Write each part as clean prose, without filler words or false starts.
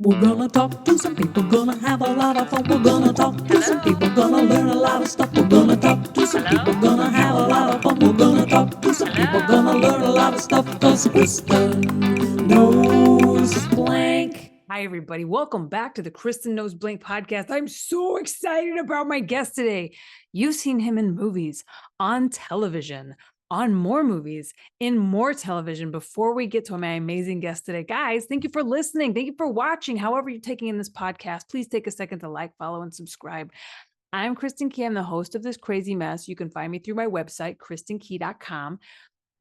We're gonna talk to some people, gonna have a lot of fun. We're gonna talk to some people, gonna learn a lot of stuff. We're gonna talk to some people, gonna have a lot of fun. We're gonna talk to some people, gonna learn a lot of stuff. Cause Kristen knows blank. Hi, everybody. Welcome back to the Kristen Knows Blank podcast. I'm so excited about my guest today. You've seen him in movies, on television, on more movies, in more television. Before we get to my amazing guest today, guys, thank you for listening. Thank you for watching. However you're taking in this podcast, please take a second to like, follow, and subscribe. I'm Kristen Key. I'm the host of this crazy mess. You can find me through my website, KristinKey.com.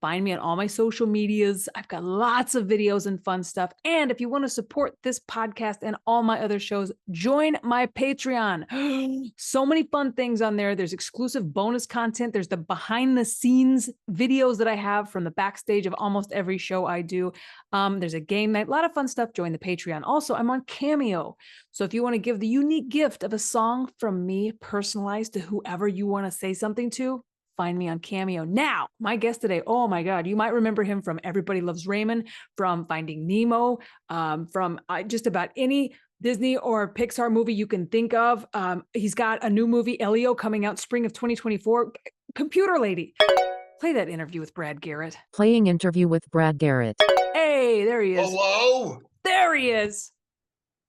Find me on all my social medias. I've got lots of videos and fun stuff. And if you want to support this podcast and all my other shows, join my Patreon. So many fun things on there. There's exclusive bonus content. There's the behind the scenes videos that I have from the backstage of almost every show I do. There's a game night, a lot of fun stuff. Join the Patreon. Also, I'm on Cameo. So if you want to give the unique gift of a song from me personalized to whoever you want to say something to, find me on Cameo. Now, my guest today, oh my God, you might remember him from Everybody Loves Raymond, from Finding Nemo, from just about any Disney or Pixar movie you can think of. He's got a new movie, Elio, coming out spring of 2024. Computer Lady. Play that interview with Brad Garrett. Playing interview with Brad Garrett. Hey, there he is. Hello? There he is.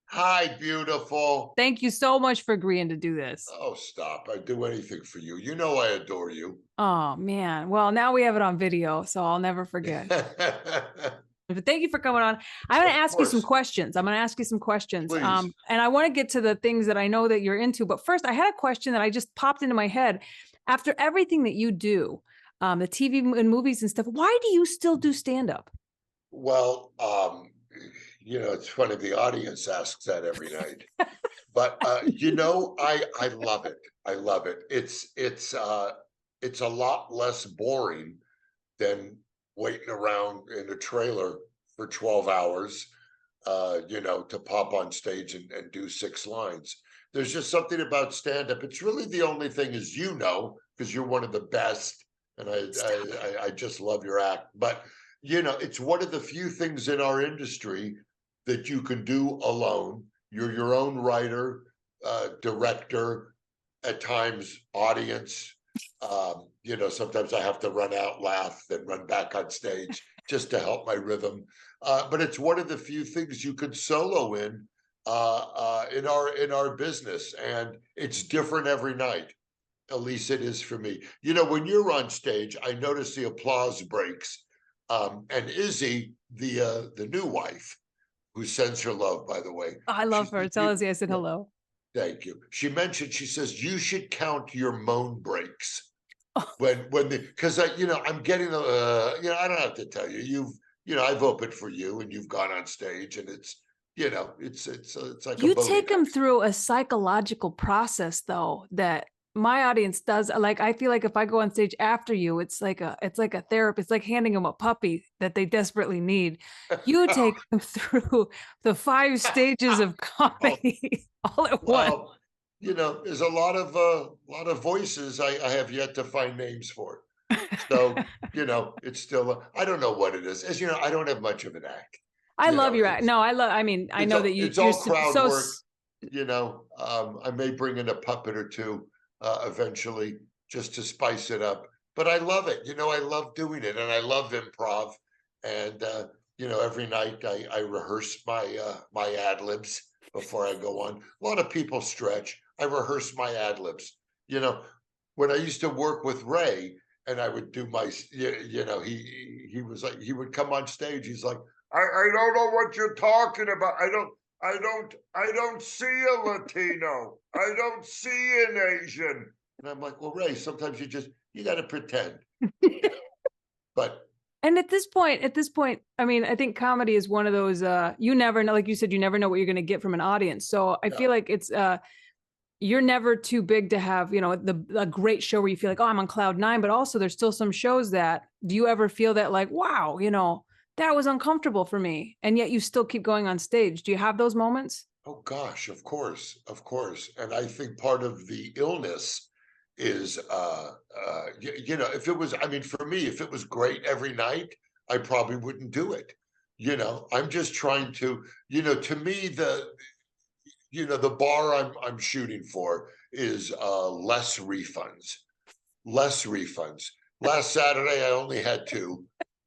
Hi, beautiful. Thank you so much for agreeing to do this. Oh, stop. I'd do anything for you. You know I adore you. Oh, man. Well, now we have it on video, so I'll never forget. But thank you for coming on. I'm going to ask you some questions. Please. And I want to get to the things that I know that you're into. But first, I had a question that I just popped into my head. After everything that you do, the TV and movies and stuff, why do you still do stand-up? Well, it's funny. The audience asks that every night. But, I love it. I love it. It's a lot less boring than waiting around in a trailer for 12 hours, to pop on stage and do 6 lines. There's just something about stand-up. It's really the only thing, as you know, because you're one of the best, and I just love your act. But, it's one of the few things in our industry that you can do alone. You're your own writer, director, at times audience. Sometimes I have to run out, laugh, then run back on stage just to help my rhythm. But it's one of the few things you could solo in our business, and it's different every night. At least it is for me. When you're on stage, I notice the applause breaks. And Izzy, the new wife, who sends her love, by the way. Oh, I love her. Tell Izzy I said hello. Thank you. She says, you should count your moan breaks. Because I'm getting, I don't have to tell you, I've opened for you and you've gone on stage, and it's like you take them through a psychological process, though, that my audience does. Like, I feel like if I go on stage after you, it's like a therapy. It's like handing them a puppy that they desperately need. You take them through the 5 stages of comedy all at once. There's a lot of voices I have yet to find names for. So, it's still, I don't know what it is. As you know, I don't have much of an act. I love your act. No, I know that it's all crowd work. I may bring in a puppet or two eventually, just to spice it up. But I love it. I love doing it, and I love improv. And every night I rehearse my ad libs before I go on. A lot of people stretch. I rehearse my ad libs. When I used to work with Ray, and I would do my, he was like, he would come on stage. He's like, I don't know what you're talking about. I don't see a Latino. I don't see an Asian. And I'm like, well, Ray, sometimes you got to pretend. But. And at this point, I think comedy is one of those, you never know, like you said, you never know what you're going to get from an audience. So I feel like it's, you're never too big to have, a great show where you feel like, oh, I'm on cloud 9, but also there's still some shows that, do you ever feel that like, wow, that was uncomfortable for me, and yet you still keep going on stage? Do you have those moments? Oh gosh, of course. And I think part of the illness is, if it was, for me, if it was great every night, I probably wouldn't do it. I'm just trying to, to me, the bar I'm shooting for is less refunds. Less refunds. Last Saturday I only had two,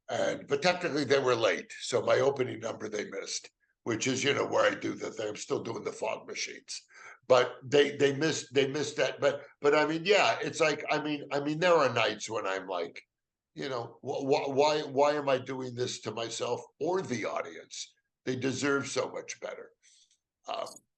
but technically they were late, so my opening number they missed, which is where I do the thing. I'm still doing the fog machines, but they missed that. But I mean, yeah, it's like I mean there are nights when I'm like, why am I doing this to myself or the audience? They deserve so much better.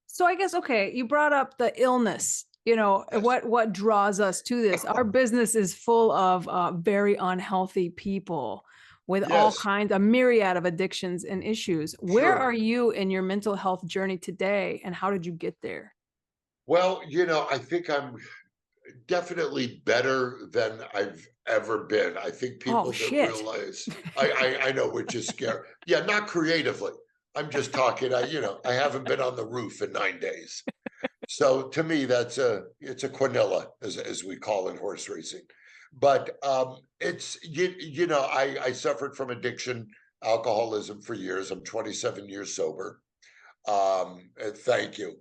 So I guess, okay, you brought up the illness, Yes. what draws us to this. Our business is full of very unhealthy people with all Yes. kinds, a myriad of addictions and issues. Where Sure. are you in your mental health journey today, and how did you get there? Well, I think I'm definitely better than I've ever been. I think Oh, people that shit. realize I know, which is scary. Yeah, not creatively. I'm just talking. I haven't been on the roof in 9 days. So to me, it's a quinilla, as we call in horse racing. But it's I suffered from addiction, alcoholism for years. I'm 27 years sober. And thank you.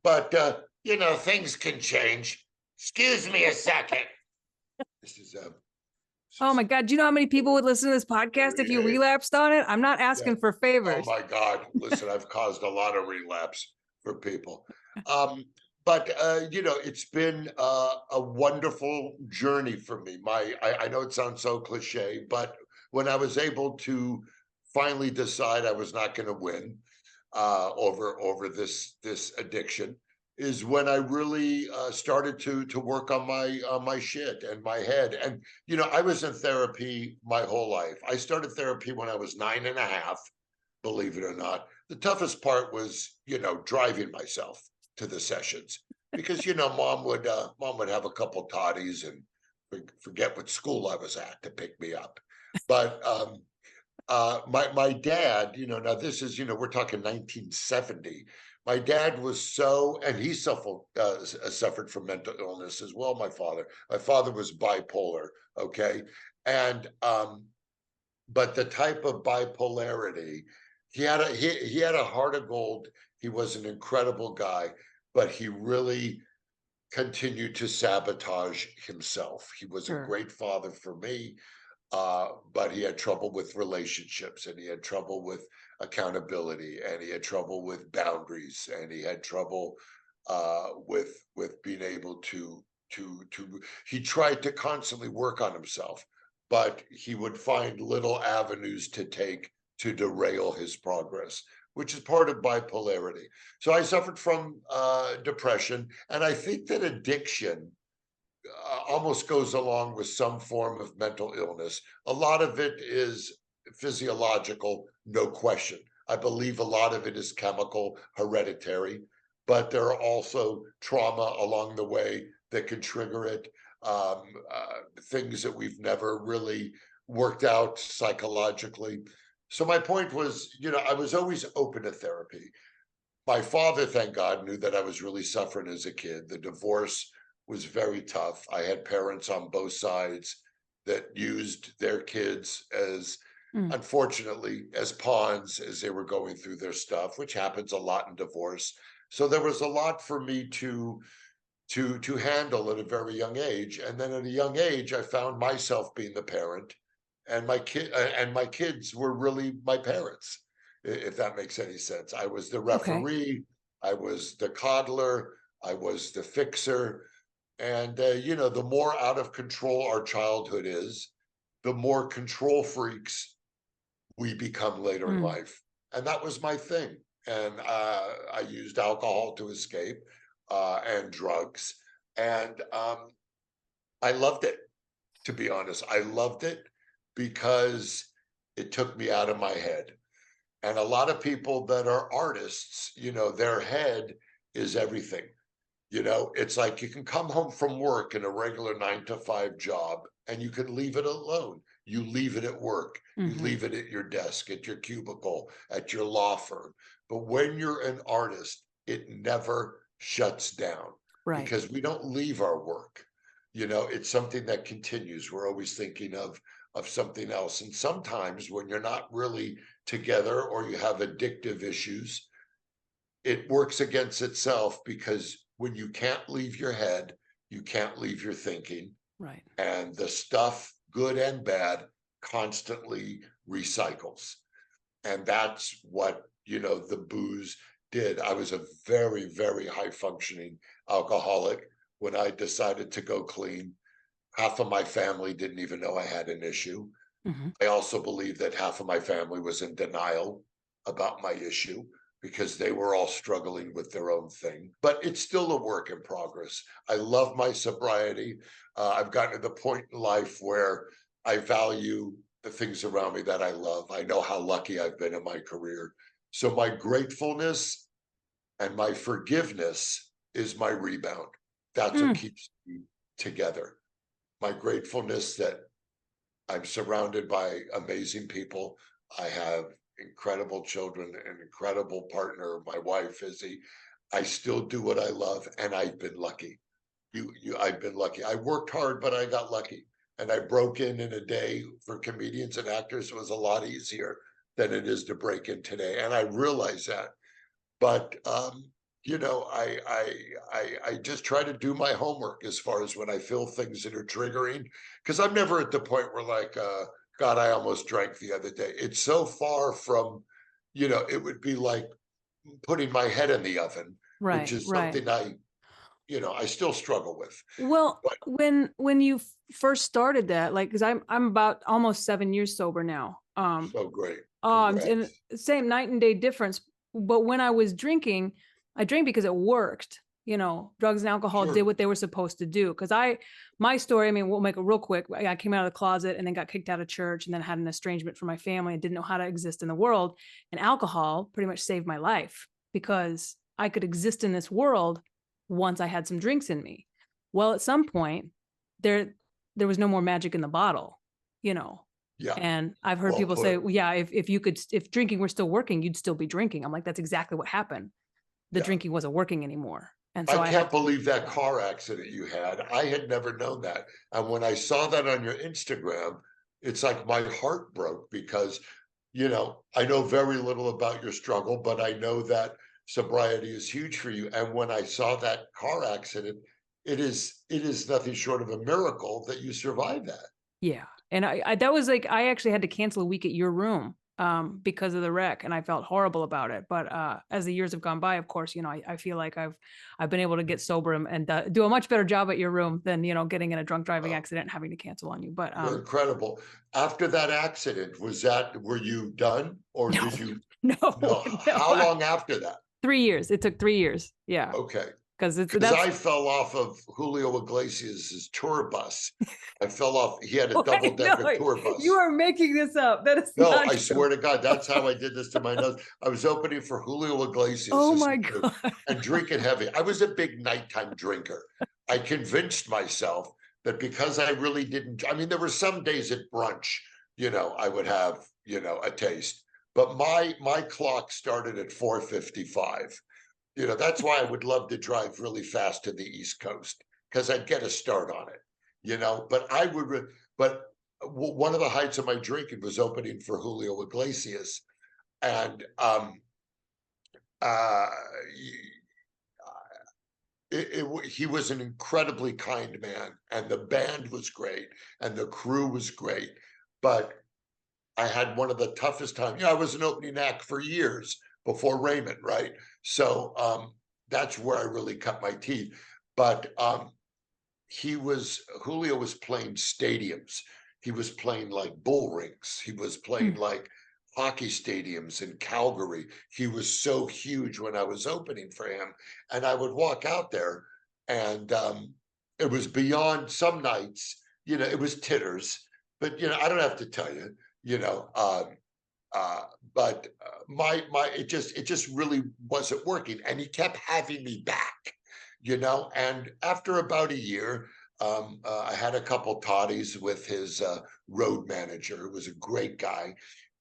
But things can change. Excuse me a second. This is Oh my God. Do you know how many people would listen to this podcast if you relapsed on it? I'm not asking for oh favors. my God. Listen, I've caused a lot of relapse for people. But it's been a wonderful journey for me. I know it sounds so cliche, but when I was able to finally decide I was not going to win over this addiction, is when I really started to work on my shit and my head. And I was in therapy my whole life. I started therapy when I was 9.5, believe it or not. The toughest part was driving myself to the sessions, because mom would have a couple toddies and forget what school I was at to pick me up. But my dad, now this is, we're talking 1970. My dad was and he suffered from mental illness as well. My father was bipolar. Okay. And but the type of bipolarity, he had a heart of gold. He was an incredible guy, but he really continued to sabotage himself. He was a great father for me, but he had trouble with relationships, and he had trouble with accountability, and he had trouble with boundaries, and he had trouble with being able to he tried to constantly work on himself, but he would find little avenues to take to derail his progress, which is part of bipolarity. So I suffered from depression, and I think that addiction almost goes along with some form of mental illness. A lot of it is physiological, no question. I believe a lot of it is chemical, hereditary, but there are also trauma along the way that can trigger it. Things that we've never really worked out psychologically. So my point was, I was always open to therapy. My father, thank God, knew that I was really suffering as a kid. The divorce was very tough. I had parents on both sides that used their kids as, unfortunately, as pawns as they were going through their stuff, which happens a lot in divorce. So there was a lot for me to handle at a very young age. And then at a young age, I found myself being the parent, and my kids were really my parents, if that makes any sense. I was the referee, I was the coddler, I was the fixer. And the more out of control our childhood is, the more control freaks we become later in life. And that was my thing. And I used alcohol to escape, and drugs. And I loved it, to be honest. I loved it because it took me out of my head. And a lot of people that are artists, their head is everything. It's like you can come home from work in a regular 9 to 5 job, and you can leave it alone. You leave it at work. You leave it at your desk, at your cubicle, at your law firm. But when you're an artist, it never shuts down, because we don't leave our work. It's something that continues. We're always thinking of of something else. And sometimes when you're not really together or you have addictive issues, it works against itself, because when you can't leave your head, you can't leave your thinking. Right. And the stuff, good and bad, constantly recycles. And that's what, the booze did. I was a very, very high functioning alcoholic when I decided to go clean. Half of my family didn't even know I had an issue. Mm-hmm. I also believe that half of my family was in denial about my issue, because they were all struggling with their own thing. But it's still a work in progress. I love my sobriety. I've gotten to the point in life where I value the things around me that I love. I know how lucky I've been in my career. So my gratefulness and my forgiveness is my rebound. That's what keeps me together. My gratefulness that I'm surrounded by amazing people. I have incredible children, an incredible partner, my wife, Izzy. I still do what I love, and I've been lucky. I've been lucky. I worked hard, but I got lucky. And I broke in a day. For comedians and actors, it was a lot easier than it is to break in today. And I realize that. But I just try to do my homework as far as when I feel things that are triggering, because I'm never at the point where like, God, I almost drank the other day. It's so far from, it would be like putting my head in the oven, which Right. is Right. something I still struggle with. Well, But when you first started that, like, because I'm about almost 7 years sober now. so great. And Congrats. same night and day difference. But when I was drinking, I drank because it worked. Drugs and alcohol did Sure. what they were supposed to do. Because my story, I mean, we'll make it real quick. I came out of the closet and then got kicked out of church and then had an estrangement from my family and didn't know how to exist in the world. And alcohol pretty much saved my life, because I could exist in this world once I had some drinks in me. Well, at some point, there was no more magic in the bottle, you know. Yeah. And I've heard Well people say, put. well, yeah, if drinking were still working, you'd still be drinking. I'm like, that's exactly what happened. The Yeah. drinking wasn't working anymore. And I so I can't had, believe that car accident you had. I had never known that. And when I saw that on your Instagram, it's like my heart broke, because, I know very little about your struggle, but I know that sobriety is huge for you. And when I saw that car accident, it is nothing short of a miracle that you survived that. yeah. And I that was like, I actually had to cancel a week at your room because of the wreck, and I felt horrible about it. But as the years have gone by, of course, I feel like I've been able to get sober and do a much better job at your room than, getting in a drunk driving accident and having to cancel on you. But You're incredible. After that accident, were you done, or no, did you? no, No. no. How long after that? 3 years. It took 3 years. Yeah. Okay. Because Because I fell off of Julio Iglesias' tour bus. I fell off. He had a wait, no, double-decker tour you bus. are making this up. That is No, not I true. swear to God, that's how I did this to my nose. I was opening for Julio Iglesias Oh my God. and drinking heavy. I was a big nighttime drinker. I convinced myself that because I really didn't, I mean, there were some days at brunch, I would have, a taste. But my clock started at 4:55. That's why I would love to drive really fast to the East Coast, because I'd get a start on it. But one of the heights of my drinking was opening for Julio Iglesias, and uh, he was an incredibly kind man, and the band was great, and the crew was great, but I had one of the toughest times. I was an opening act for years before Raymond, right? So that's where I really cut my teeth. But Julio was playing stadiums. He was playing like bull rings. He was playing like hockey stadiums in Calgary. He was so huge when I was opening for him. And I would walk out there, and it was beyond some nights, it was titters, but, I don't have to tell you, but it just really wasn't working, and he kept having me back, and after about a year, I had a couple toddies with his road manager, who was a great guy,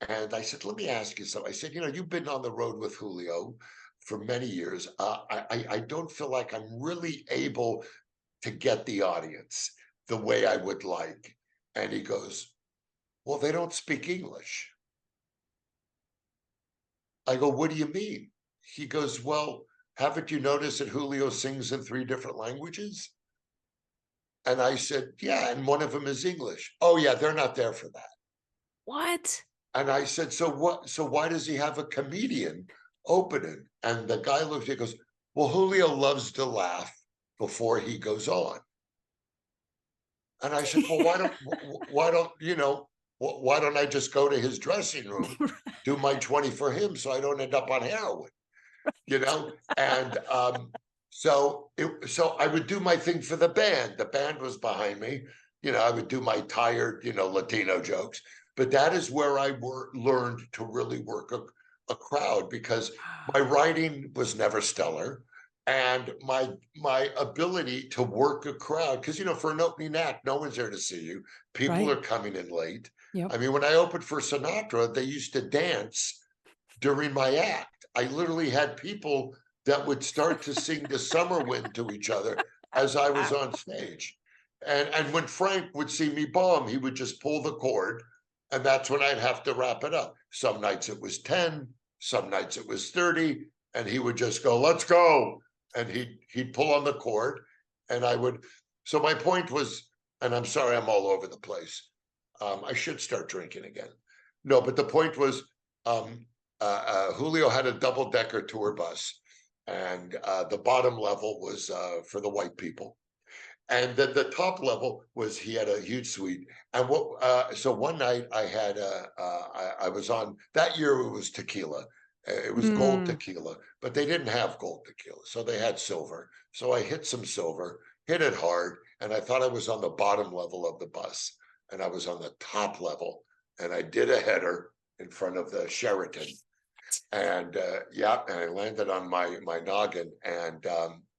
and I said, let me ask you something. I said, you've been on the road with Julio for many years. I don't feel like I'm really able to get the audience the way I would like. And he goes, well, they don't speak English. I go, what do you mean? He goes, well, haven't you noticed that Julio sings in 3 different languages? And I said, yeah, and one of them is English. Oh yeah, they're not there for that. What? And I said, so what? So why does he have a comedian opening? And the guy looked, he goes, well, Julio loves to laugh before he goes on. And I said, well, why don't I just go to his dressing room, do my 20 for him so I don't end up on heroin, And so I would do my thing for the band. The band was behind me. I would do my tired, Latino jokes. But that is where I learned to really work a crowd, because my writing was never stellar. And my ability to work a crowd, because for an opening act, no one's there to see you. People Right. are coming in late. Yep. I mean, when I opened for Sinatra, they used to dance during my act. I literally had people that would start to sing the Summer Wind to each other as I was on stage. And when Frank would see me bomb, he would just pull the cord, and that's when I'd have to wrap it up. Some nights it was 10, some nights it was 30, and he would just go, let's go. And he'd pull on the cord, and I would. So my point was, and I'm sorry I'm all over the place. I should start drinking again. No, but the point was, Julio had a double-decker tour bus, and the bottom level was for the white people. And then the top level was, he had a huge suite. And so one night I had I was on, that year it was tequila. It was gold tequila, but they didn't have gold tequila, so they had silver. So I hit some silver, hit it hard, and I thought I was on the bottom level of the bus, and I was on the top level, and I did a header in front of the Sheraton, and and I landed on my noggin, and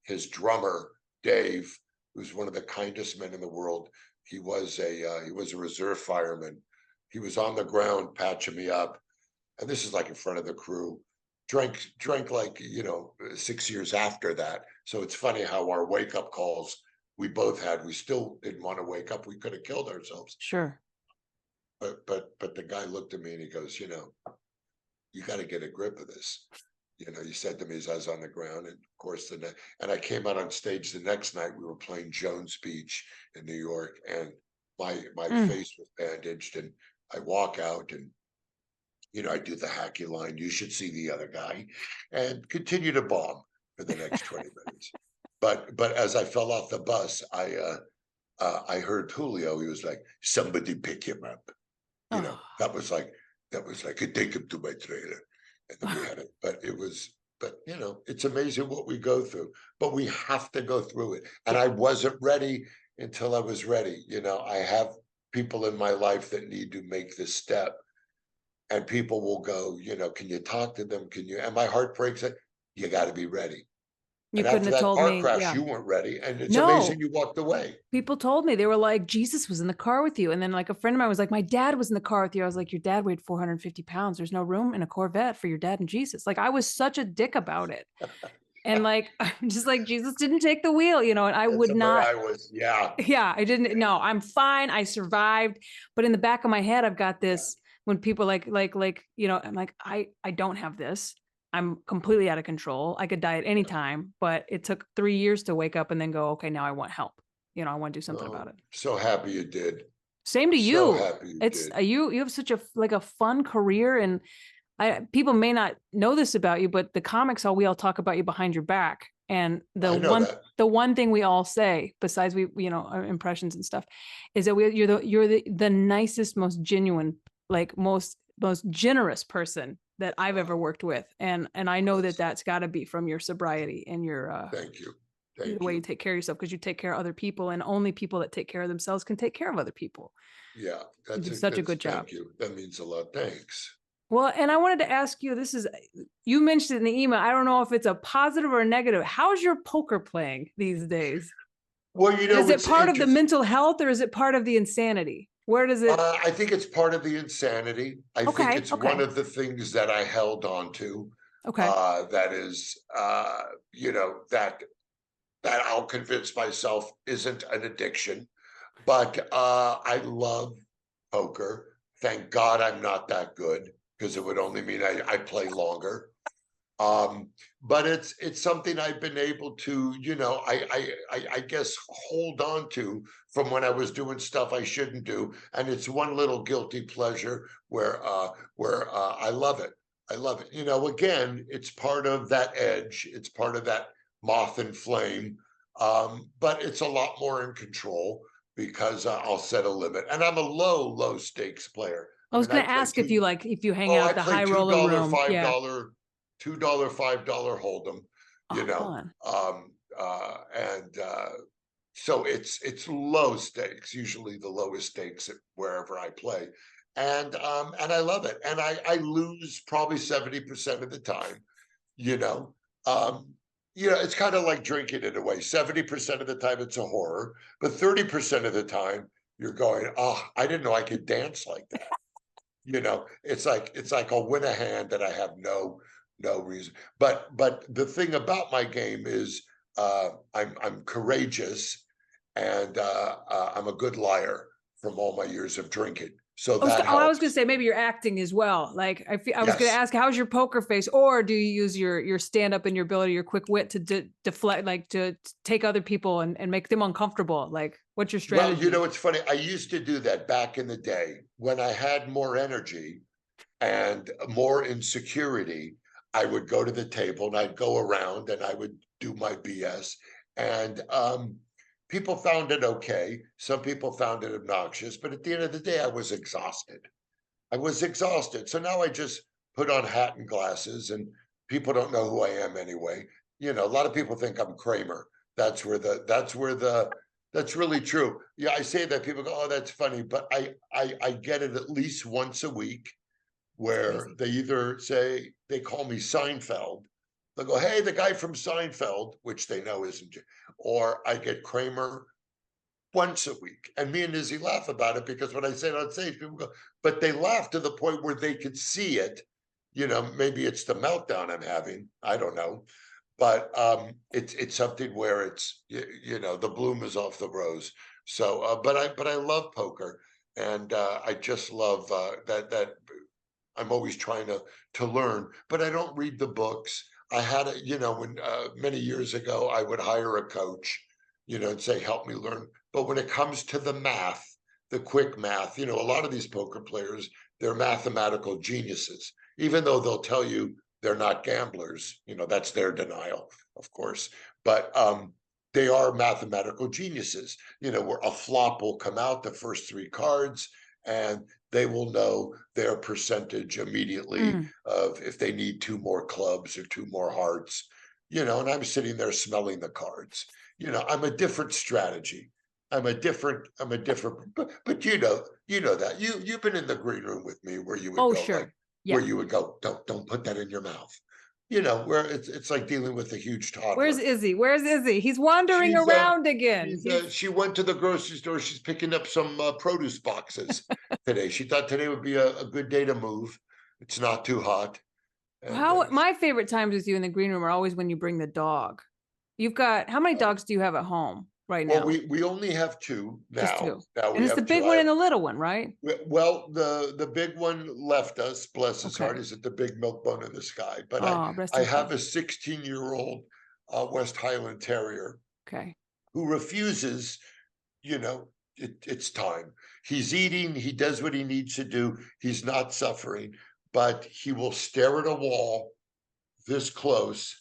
his drummer Dave, who's one of the kindest men in the world, he was a reserve fireman. He was on the ground patching me up, and this is like in front of the crew. Drank like 6 years after that. So it's funny how our wake up calls we both had. We still didn't want to wake up. We could have killed ourselves. Sure. But the guy looked at me and he goes, you got to get a grip of this. He said to me as I was on the ground, and of course and I came out on stage the next night. We were playing Jones Beach in New York, and my face was bandaged, and I walk out, and I do the hacky line, you should see the other guy, and continue to bomb for the next 20 minutes. But as I fell off the bus, I heard Julio. He was like, somebody pick him up. That was like, I take him to my trailer. And then we had it. But it's amazing what we go through. But we have to go through it. And I wasn't ready until I was ready. I have people in my life that need to make this step. And people will go, can you talk to them? And my heart breaks. You got to be ready. You and couldn't after have that told car me. crash, Yeah. you weren't ready. And it's No. amazing you walked away. People told me, they were like, Jesus was in the car with you. And then like a friend of mine was like, my dad was in the car with you. I was like, your dad weighed 450 pounds. There's no room in a Corvette for your dad and Jesus. Like I was such a dick about it. And like, I'm just like, Jesus didn't take the wheel, and I That's would the way not. I was, yeah. Yeah, I didn't. No, I'm fine. I survived. But in the back of my head, I've got this, when people I'm like, I don't have this. I'm completely out of control. I could die at any time, but it took 3 years to wake up and then go, okay, now I want help. I want to do something about it. So happy you did. Same to you. So happy you It's did. you have such a fun career, and people may not know this about you, but the comics, we all talk about you behind your back. And the one thing we all say, besides our impressions and stuff, is that you're the nicest, most genuine, like most generous person that I've ever worked with. And I know that's got to be from your sobriety and your thank you. The way you take care of yourself, because you take care of other people, and only people that take care of themselves can take care of other people. Yeah, that's such a good job. Thank you. That means a lot. Thanks. Well, and I wanted to ask you, you mentioned it in the email. I don't know if it's a positive or a negative. How's your poker playing these days? Well, is it part of the mental health, or is it part of the insanity? Where does it? I think it's part of the insanity. I think it's one of the things that I held on to. Okay. That is, that I'll convince myself isn't an addiction. But I love poker. Thank God I'm not that good, because it would only mean I play longer. But it's something I've been able to, I guess hold on to from when I was doing stuff I shouldn't do. And it's one little guilty pleasure where I love it. I love it. Again, it's part of that edge. It's part of that moth and flame. But it's a lot more in control because I'll set a limit. And I'm a low stakes player. I was going to ask if you hang out at the high roller room. $5, Yeah. $2, $5 hold'em, Fun. So it's low stakes, usually the lowest stakes at wherever I play. And I love it. And I lose probably 70% of the time, it's kind of like drinking in a way. 70% of the time it's a horror, but 30% of the time you're going, oh, I didn't know I could dance like that. It's like I'll win a hand that I have no reason. But the thing about my game is I'm courageous, and I'm a good liar from all my years of drinking. So I was going to say maybe you're acting as well. Like I was going to ask, how's your poker face, or do you use your stand up and your ability, your quick wit to deflect, like to take other people and make them uncomfortable? Like, what's your strategy? Well, it's funny. I used to do that back in the day when I had more energy and more insecurity. I would go to the table and I'd go around and I would do my BS, and people found it okay. Some people found it obnoxious, but at the end of the day, I was exhausted. So now I just put on hat and glasses, and people don't know who I am anyway. A lot of people think I'm Kramer. That's really true. Yeah, I say that, people go, oh, that's funny, but I get it at least once a week, where they either say, they call me Seinfeld. They'll go, hey, the guy from Seinfeld, which they know isn't, or I get Kramer once a week. And me and Izzy laugh about it, because when I say it on stage, people go, but they laugh to the point where they could see it. Maybe it's the meltdown I'm having. I don't know. But it's something where it's, the bloom is off the rose. So, but I love poker, and I just love that I'm always trying to learn, but I don't read the books. I had when many years ago, I would hire a coach, and say, help me learn. But when it comes to the math, the quick math, a lot of these poker players, they're mathematical geniuses, even though they'll tell you they're not gamblers. That's their denial, of course. But they are mathematical geniuses, where a flop will come out, the first three cards, and they will know their percentage immediately of if they need two more clubs or two more hearts, and I'm sitting there smelling the cards. I'm a different strategy. I'm a different, but you know that you've been in the green room with me, where you would go, sure. like, where you would go, don't put that in your mouth. Where it's like dealing with a huge toddler. Where's Izzy? He's wandering around again. She went to the grocery store. She's picking up some produce boxes today. She thought today would be a good day to move. It's not too hot. And, my favorite times with you in the green room are always when you bring the dog. You've got, how many dogs do you have at home right now? Well, we only have two now. Just two. Now And it's the big one and the little one, right? Well, the big one left us, bless his heart. He's at the big milk bone in the sky. But I have a 16-year-old West Highland Terrier. Okay. Who refuses, it's time. He's eating, he does what he needs to do. He's not suffering, but he will stare at a wall this close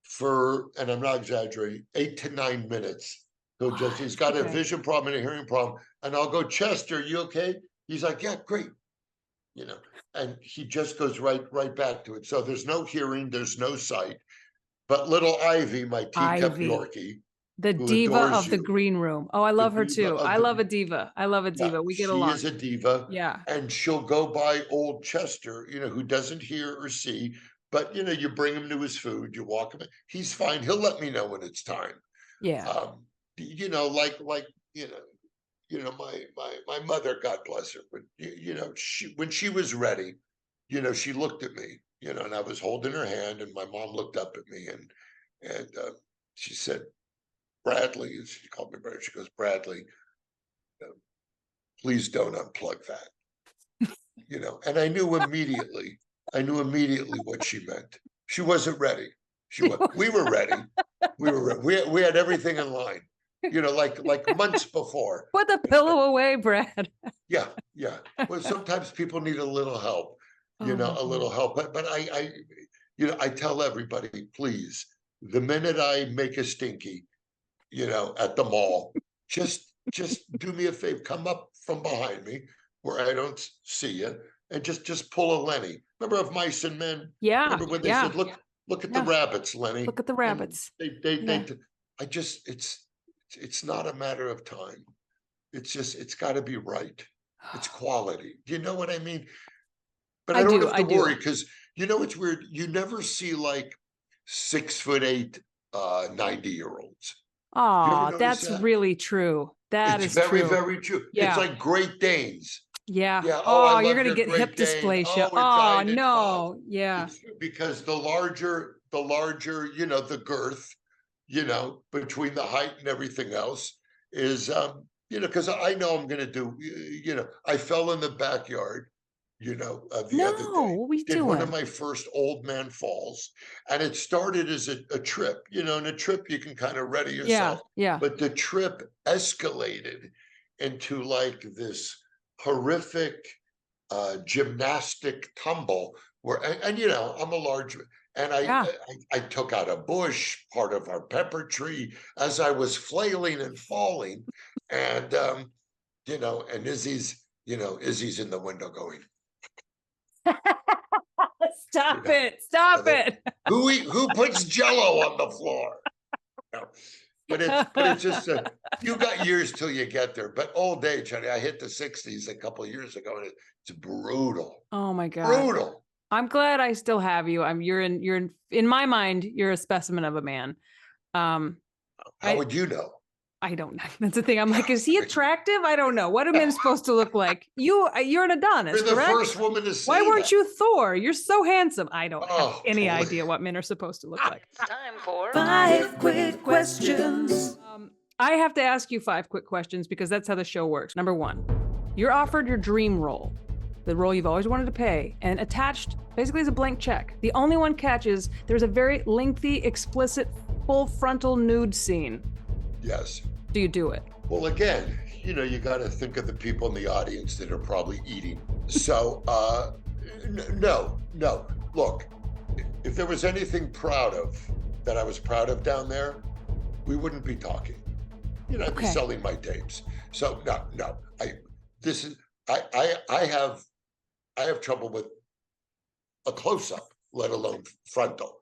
for, and I'm not exaggerating, 8 to 9 minutes. He's got a vision problem and a hearing problem. And I'll go, Chester, you okay? He's like, yeah, great. And he just goes right back to it. So there's no hearing, there's no sight. But little Ivy, my teacup Yorkie, the diva of the green room. Oh, I love her too. I love a diva. We get along. She is a diva. Yeah. And she'll go by old Chester, who doesn't hear or see, but you bring him to his food, you walk him in. He's fine. He'll let me know when it's time. Yeah. My mother, God bless her, but when she was ready, she looked at me, and I was holding her hand, and my mom looked up at me, and she said, Bradley, she called me Bradley. She goes, Bradley, please don't unplug that. and I knew immediately what she meant. She wasn't ready. We were ready. We had everything in line, like months before. Put the pillow away, Brad. Yeah. Well, sometimes people need a little help, a little help. But I tell everybody, please, the minute I make a stinky, at the mall, just do me a favor, come up from behind me where I don't see you, and just pull a Lenny. Remember of Mice and Men? Yeah. Remember when they said, look at the rabbits, Lenny. Look at the rabbits. It's not a matter of time. It's got to be right. It's quality. Do you know what I mean? But I don't have to worry, because it's weird. You never see like 6'8", 90-year-olds. Oh, that's really true. It's very, true. Very true. Yeah. It's like Great Danes. Yeah. Oh, you're going to get hip dysplasia. Oh, no. Yeah. Because the larger, the girth, between the height and everything else is, because I know I'm going to do, I fell in the backyard, the other day. What were you doing? One of my first old man falls, and it started as a trip, and a trip you can kind of ready yourself. Yeah. But the trip escalated into like this horrific gymnastic tumble where, and I'm a large, and I took out a bush, part of our pepper tree, as I was flailing and falling, and and Izzy's in the window going, Stop it. Who puts Jello on the floor? But it's just you got years till you get there. But old age, honey, I hit the 60s a couple of years ago, and it's brutal. Oh my God, brutal. I'm glad I still have you. You're in my mind, you're a specimen of a man. How would you know? I don't know. That's the thing. I'm like, is he attractive? I don't know. What are men supposed to look like? You're an Adonis, You're the correct? first woman to say Why weren't that. you Thor? You're so handsome. I don't have any totally. idea what men are supposed to look like. Time for 5 quick questions. I have to ask you 5 quick questions because that's how the show works. Number 1, you're offered your dream role, the role you've always wanted to play, and attached basically is a blank check. The only one catch is there's a very lengthy, explicit, full frontal nude scene. Yes. Do you do it? Well, again, you got to think of the people in the audience that are probably eating. So, no. Look, if there was anything that I was proud of down there, we wouldn't be talking. I'd be selling my tapes. So no. I have trouble with a close-up, let alone frontal.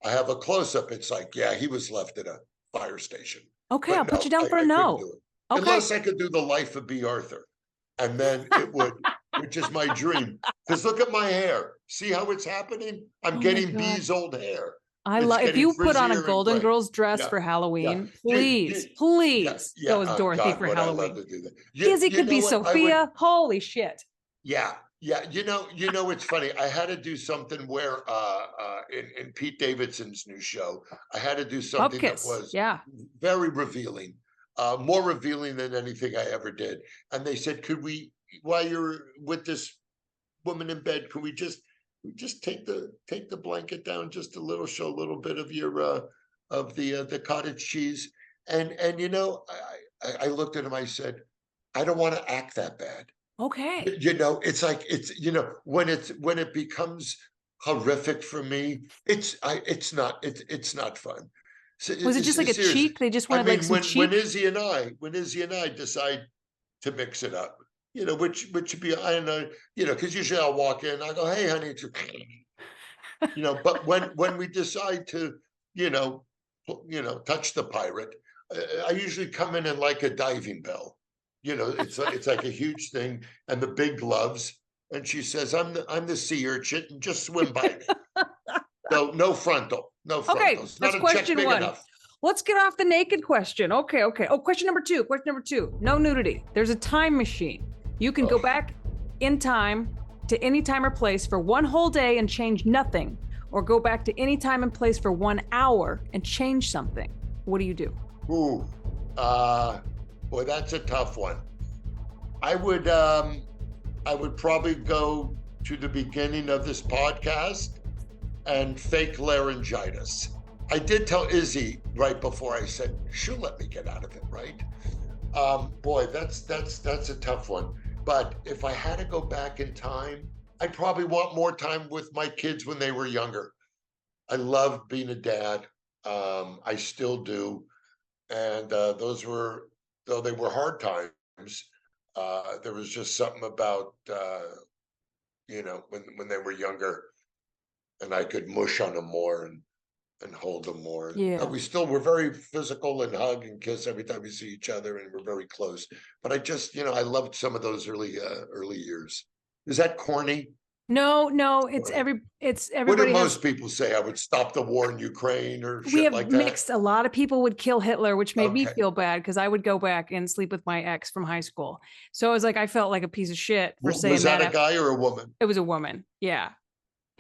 I have a close-up. It's like, yeah, he was left at a fire station. Okay, I'll put you down for a no. Okay. Unless I could do the life of B. Arthur. And then it would, which is my dream. Because look at my hair. See how it's happening? I'm getting B's old hair. I love if you put on a Golden Girls dress for Halloween, please go as Dorothy for Halloween. Izzy could be Sophia. Holy shit. Yeah. It's funny. I had to do something where in Pete Davidson's new show, I had to do something that was very revealing, more revealing than anything I ever did. And they said, could we, while you're with this woman in bed, could we just take the blanket down just a little, show a little bit of your of the cottage cheese? And I looked at him, I said, I don't want to act that bad. Okay. It's like, when it becomes horrific for me, it's not fun. So was it just like a cheek? They just wanted like some cheek? When Izzy and I decide to mix it up, which would be, I don't know, because usually I'll walk in, I go, hey, honey, it's but when we decide to, touch the pirate, I usually come in like a diving bell. It's like a huge thing, and the big gloves. And she says, "I'm the sea urchin, and just swim by me." No frontal, no frontal. Okay, it's that's not question big 1. Enough. Let's get off the naked question. Okay. Oh, question number 2. No nudity. There's a time machine. You can go back in time to any time or place for one whole day and change nothing, or go back to any time and place for 1 hour and change something. What do you do? Boy, that's a tough one. I would I would probably go to the beginning of this podcast and fake laryngitis. I did tell Izzy right before I said, she'll let me get out of it, right? Boy, that's a tough one. But if I had to go back in time, I'd probably want more time with my kids when they were younger. I love being a dad. I still do. And those were, though they were hard times, there was just something about, when they were younger and I could mush on them more and hold them more. Yeah. We still were very physical and hug and kiss every time we see each other, and we're very close. But I just, I loved some of those early years. Is that corny? No, it's What everybody do has. most people say? I would stop the war in Ukraine or We shit have like that? mixed. A lot of people would kill Hitler, which made me Okay. feel bad because I would go back and sleep with my ex from high school. So I was like, I felt like a piece of shit for saying Was that a at- guy or a woman? It was a woman. Yeah.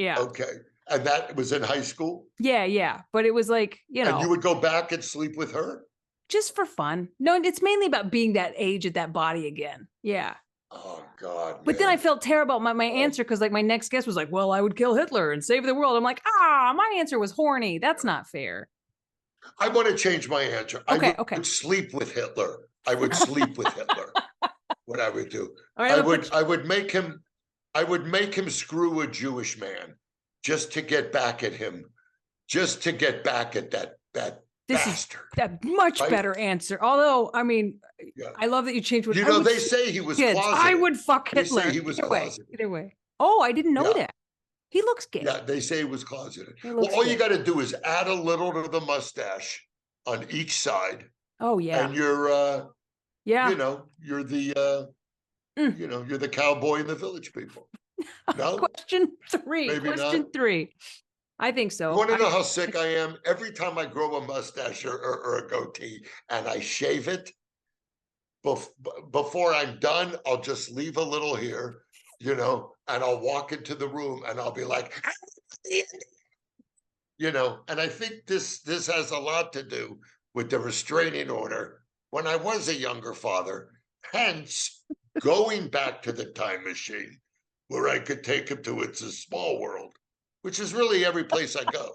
Okay. And that was in high school? Yeah. But it was like, And you would go back and sleep with her? just for fun. No, it's mainly about being that age at that body again. Yeah. Oh God. But then I man. felt terrible about my answer because like my next guest was like, well, I would kill Hitler and save the world. I'm like, my answer was horny. That's not fair. I want to change my answer. Okay, I would sleep with Hitler. I would sleep with Hitler. What I would do. All right, I would make him screw a Jewish man just to get back at him. Just to get back at that This bastard. is a much Right? better answer. Although, I mean, Yeah. I love that you changed what They say he was kids. closeted. I would fuck They say Hitler. he was Either closeted. way. Oh, I didn't know Yeah. that. He looks gay. Yeah, they say he was closeted. He Well, looks all you good. got to do is add a little to the mustache on each side, Oh yeah. and you're, Yeah. you're the, you're the cowboy in the Village People. No, Question 3. Maybe Question not. 3. I think so. you want to I- know how sick I am? Every time I grow a mustache or a goatee and I shave it, before I'm done, I'll just leave a little here, and I'll walk into the room and I'll be like, and I think this has a lot to do with the restraining order when I was a younger father, hence going back to the time machine where I could take him to It's a Small World, which is really every place I go.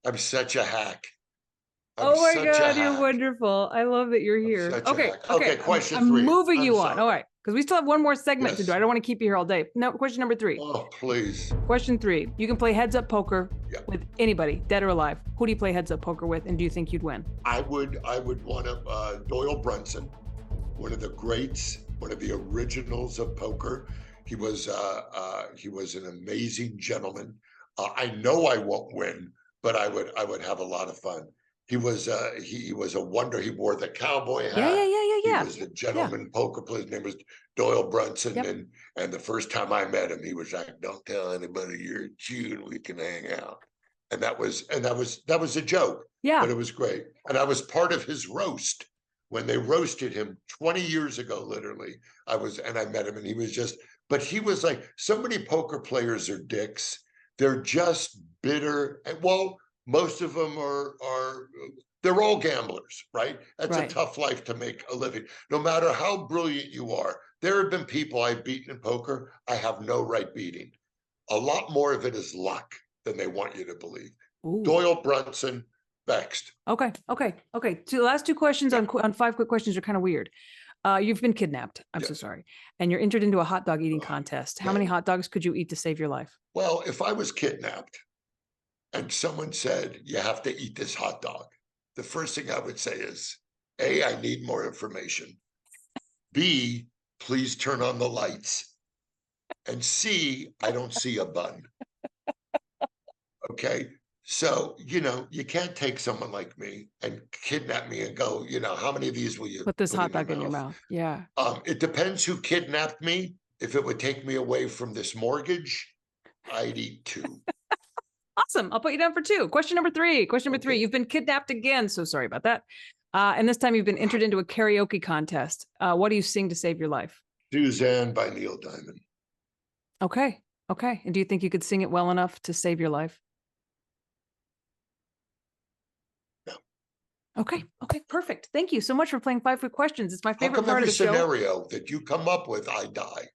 I'm such a hack. I'm Oh my such a God, you're hack. wonderful. I love that you're here. such a Okay. hack. Okay, question I'm 3. moving I'm you on. sorry. All right. Because we still have one more segment to Yes. do. I don't want to keep you here all day. No, question number 3. Oh, please. Question 3. You can play heads up poker Yeah. with anybody, dead or alive. Who do you play heads up poker with, and do you think you'd win? I would want to Doyle Brunson, one of the greats, one of the originals of poker. He was an amazing gentleman. I know I won't win, but I would have a lot of fun. He was a wonder. He wore the cowboy hat. Yeah. He was the gentleman poker player. His name was Doyle Brunson. Yep. And the first time I met him, he was like, "Don't tell anybody you're a Jew and we can hang out." And that was a joke. Yeah. But it was great. And I was part of his roast when they roasted him 20 years ago, literally. I met him and he was like, so many poker players are dicks. They're just bitter. And well, most of them they're all gamblers, right? That's Right. a tough life to make a living. No matter how brilliant you are, there have been people I've beaten in poker I have no right beating. A lot more of it is luck than they want you to believe. Ooh. Doyle Brunson, next. Okay. So the last 2 questions on 5 quick questions are kind of weird. You've been kidnapped. I'm so Yes. sorry. And you're entered into a hot dog eating contest. How many yeah. hot dogs could you eat to save your life? Well, if I was kidnapped and someone said, you have to eat this hot dog, the first thing I would say is, A, I need more information. B, please turn on the lights. And C, I don't see a bun. Okay. So, you can't take someone like me and kidnap me and go, how many of these will you Put this put hot dog in your mouth. Yeah. It depends who kidnapped me. If it would take me away from this mortgage, I'd eat 2. Awesome. I'll put you down for 2. Question number 3. Question number 3. Okay. You've been kidnapped again. So sorry about that. And this time you've been entered into a karaoke contest. What do you sing to save your life? Suzanne by Neil Diamond. Okay. And do you think you could sing it well enough to save your life? No. Okay. Perfect. Thank you so much for playing 5 quick questions. It's my How favorite come part every of the show. scenario that you come up with, I die?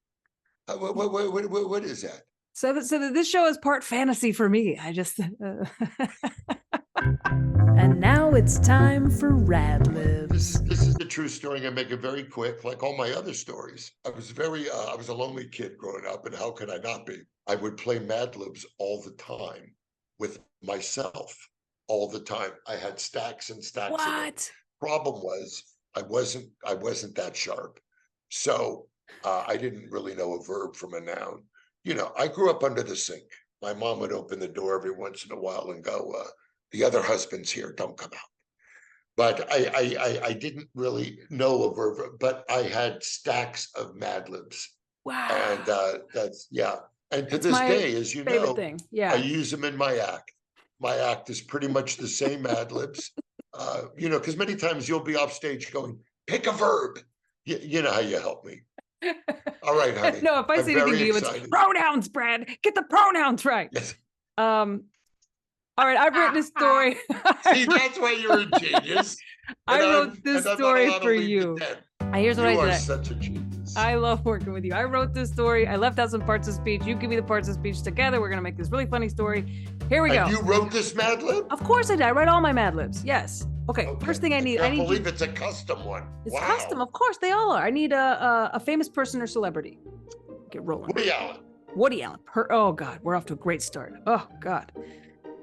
What is that? So that this show is part fantasy for me. I just. And now it's time for Rad Libs. This is the true story. I'm gonna make it very quick, like all my other stories. I was a lonely kid growing up, and how could I not be? I would play Mad Libs all the time with myself, all the time. I had stacks and stacks of them. What? Problem was, I wasn't that sharp, so I didn't really know a verb from a noun. You know, I grew up under the sink. My mom would open the door every once in a while and go, "The other husband's here, don't come out." But I didn't really know a verb, but I had stacks of Mad Libs. Wow. And that's, yeah. And to That's this my day, as you favorite know, thing. I Yeah. use them in my act. My act is pretty much the same Mad Libs. You know, because many times you'll be off stage going, "Pick a verb." You know how you help me. All right, honey. No, if I I'm say anything to very you, it's excited. pronouns, Brad. Get the pronouns right. Yes. All right, I've written a story. See, that's why you're a genius. I And wrote I'm this not story allowed to for leave you. dead. Here's what You I are did. such a genius. I love working with you. I wrote this story. I left out some parts of speech. You give me the parts of speech together. We're gonna make this really funny story. Here we go. And you wrote this Mad Lib? Of course I did. I write all my Mad Libs. Yes. Okay. Okay. First thing I need. can't I need. believe it's a custom one. It's Wow. custom. Of course they all are. I need a famous person or celebrity. Get rolling. Woody Allen. Woody Allen. Oh God, we're off to a great start. Oh God.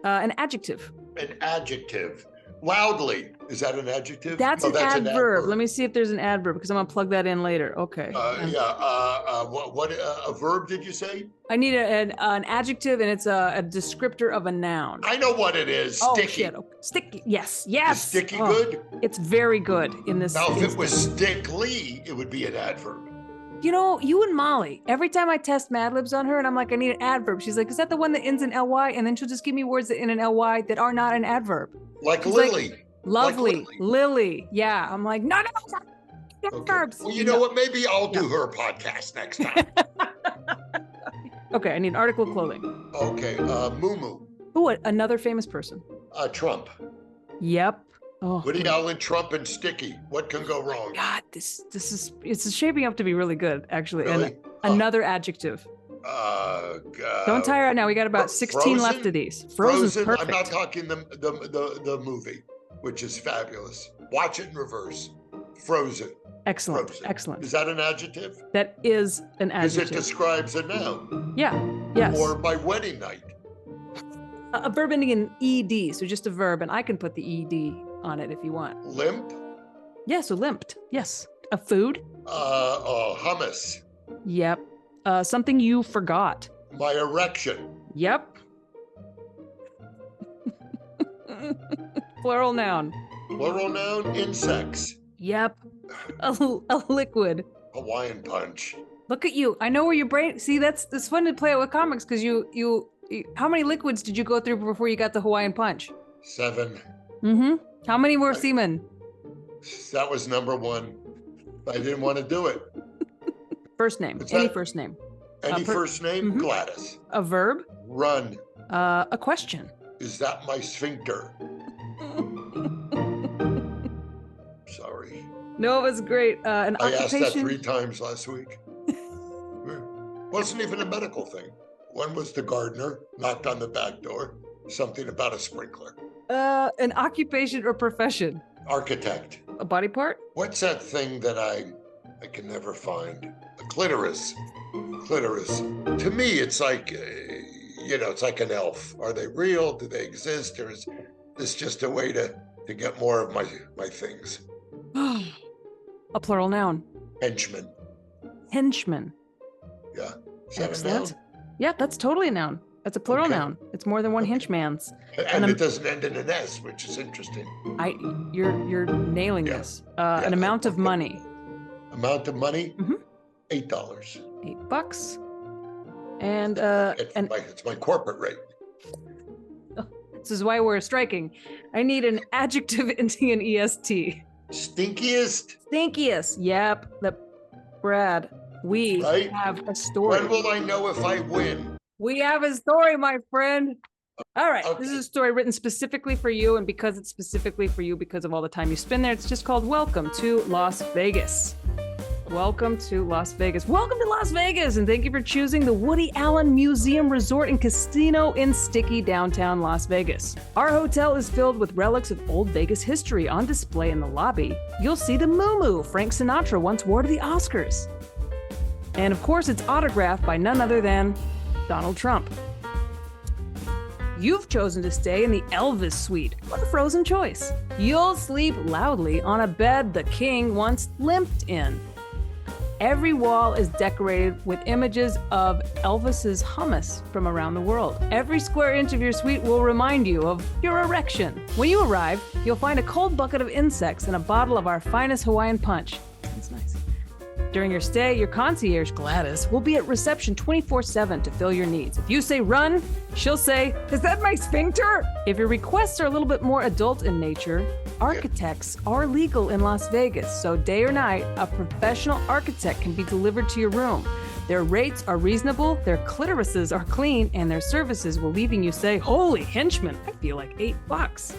An adjective. An adjective. Loudly. Is that an adjective? That's No, an adverb. Let me see if there's an adverb because I'm gonna plug that in later. Okay. What a verb did you say? I need an adjective and it's a descriptor of a noun. I know what it is. Oh Sticky. shit. Okay. Sticky. Yes. Is Yes. sticky Oh, good? It's very good in this. Now, if it instance. was stickly, it would be an adverb. You know, you and Molly, every time I test Mad Libs on her and I'm like, I need an adverb, she's like, is that the one that ends in ly? And then she'll just give me words that end in ly that are not an adverb. Like She's like, Lily. Lovely. Lily. Lily. Yeah. I'm like, no, Okay. adverbs. Well, you know what? Maybe I'll do her podcast next time. Okay, I need article of clothing. Okay. Moo. Ooh, another famous person. Trump. Yep. Oh, Woody Allen, Trump, and Sticky. What can go wrong? God, this is it's shaping up to be really good, actually. Really? And another adjective. Don't tire out now. We got about 16 left Frozen? of these. Frozen's perfect. I'm not talking the movie, which is fabulous. Watch it in reverse. Frozen. Excellent. Frozen. Excellent. Is that an adjective? That is an Because adjective. it describes a noun. Yeah. Yes. Or my wedding night. A verb ending in ed, so just a verb, and I can put the ed on it if you want. Limp. Yeah, so limped. Yes. A food. Hummus. Yep. Something you forgot. My erection. Yep. Plural noun. Plural noun. Insects. Yep. A liquid. Hawaiian punch. Look at you. I know where your brain. See, it's fun to play it with comics because you. How many liquids did you go through before you got the Hawaiian punch? 7. Mm-hmm. How many were semen? That was number 1. I didn't want to do it. First name. What's Any that? first name. Any first name? Mhm. Gladys. A verb. Run. A question. Is that my sphincter? Sorry. No, it was great. An I asked that occupation. 3 times last week. Wasn't even a medical thing. One was the gardener, knocked on the back door, something about a sprinkler. An occupation or profession. Architect. A body part. What's that thing that I can never find? A clitoris. Clitoris. To me, it's like, it's like an elf. Are they real? Do they exist? Or is this just a way to get more of my things? A plural noun. Henchman. Henchman. Yeah. Is that a Excellent. noun? Yeah, that's totally a noun. That's a plural Okay. noun. It's more than one Okay. henchman's. And I'm- it doesn't end in an S, which is interesting. You're nailing Yeah. this. Yeah, An amount of okay. money. Amount of money? Mhm. $8. $8. And It's my corporate rate. this is why we're striking. I need an adjective ending in est. Stinkiest? Stinkiest. Yep. Brad, we Right? have a story. When will I know if I win? We have a story, my friend. All right. This is Okay. a story written specifically for you. And because it's specifically for you, because of all the time you spend there, it's just called Welcome to Las Vegas. Welcome to Las Vegas. Welcome to Las Vegas, and thank you for choosing the Woody Allen Museum Resort and Casino in sticky downtown Las Vegas. Our hotel is filled with relics of old Vegas history on display in the lobby. You'll see the moo-moo Frank Sinatra once wore to the Oscars. And of course, it's autographed by none other than Donald Trump. You've chosen to stay in the Elvis suite. What a frozen choice. You'll sleep loudly on a bed the king once limped in. Every wall is decorated with images of Elvis's hummus from around the world. Every square inch of your suite will remind you of your erection. When you arrive, you'll find a cold bucket of insects and a bottle of our finest Hawaiian punch. That's nice. During your stay, your concierge, Gladys, will be at reception 24/7 to fill your needs. If you say run, she'll say, is that my sphincter? If your requests are a little bit more adult in nature, architects are legal in Las Vegas, so day or night, a professional architect can be delivered to your room. Their rates are reasonable, their clitorises are clean, and their services will leaving you say, holy henchman, I feel like $8.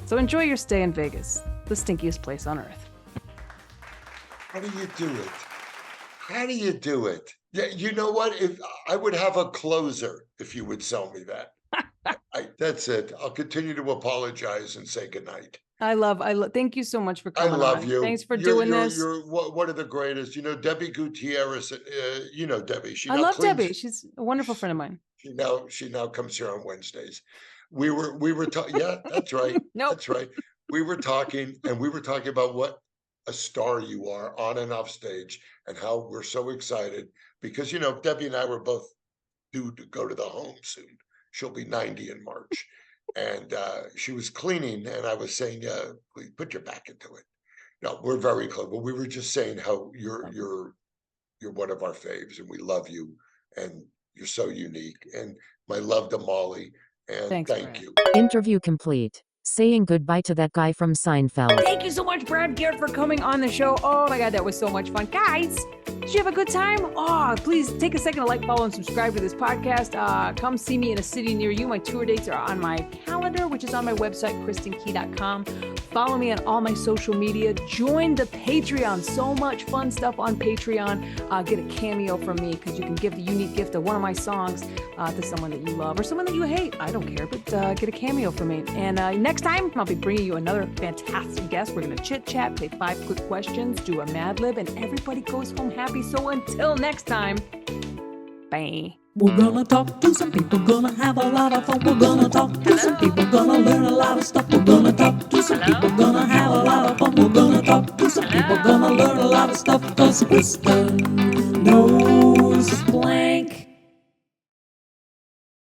So enjoy your stay in Vegas, the stinkiest place on earth. How do you do it? How do you do it? Yeah, you know what? If I would have a closer if you would sell me that. That's it. I'll continue to apologize and say goodnight. Thank you so much for I coming love on. you. Thanks for doing this. You're one of the greatest. You know, Debbie Gutierrez, you know Debbie. I love Debbie. She's a wonderful friend of mine. She now comes here on Wednesdays. We were talking. Yeah, that's right. Nope. That's right. We were talking about what a star you are on and off stage, and how we're so excited because, you know, Debbie and I were both due to go to the home soon. She'll be 90 in March. And she was cleaning, and I was saying, please put your back into it. No, we're very close, but we were just saying how you're one of our faves, and we love you, and you're so unique. And my love to Molly, and Thanks, thank Brad. you. Interview complete. Saying goodbye to that guy from Seinfeld. Thank you so much, Brad Garrett, for coming on the show. Oh my God, that was so much fun. Guys, did you have a good time? Oh, please take a second to like, follow, and subscribe to this podcast. Come see me in a city near you. My tour dates are on my calendar, which is on my website, KristinKey.com. Follow me on all my social media. Join the Patreon. So much fun stuff on Patreon. Get a cameo from me because you can give the unique gift of one of my songs to someone that you love or someone that you hate. I don't care, but get a cameo from me. And next time, I'll be bringing you another fantastic guest. We're going to chit chat, play 5 quick questions, do a Mad Lib, and everybody goes home happy. So until next time, bye. We're gonna talk to some people, gonna have a lot of fun. We're gonna talk to some people, gonna learn a lot of stuff. We're gonna talk to some people, gonna have a lot of fun. We're gonna talk to some people, gonna learn a lot of stuff. 'Cause Kristen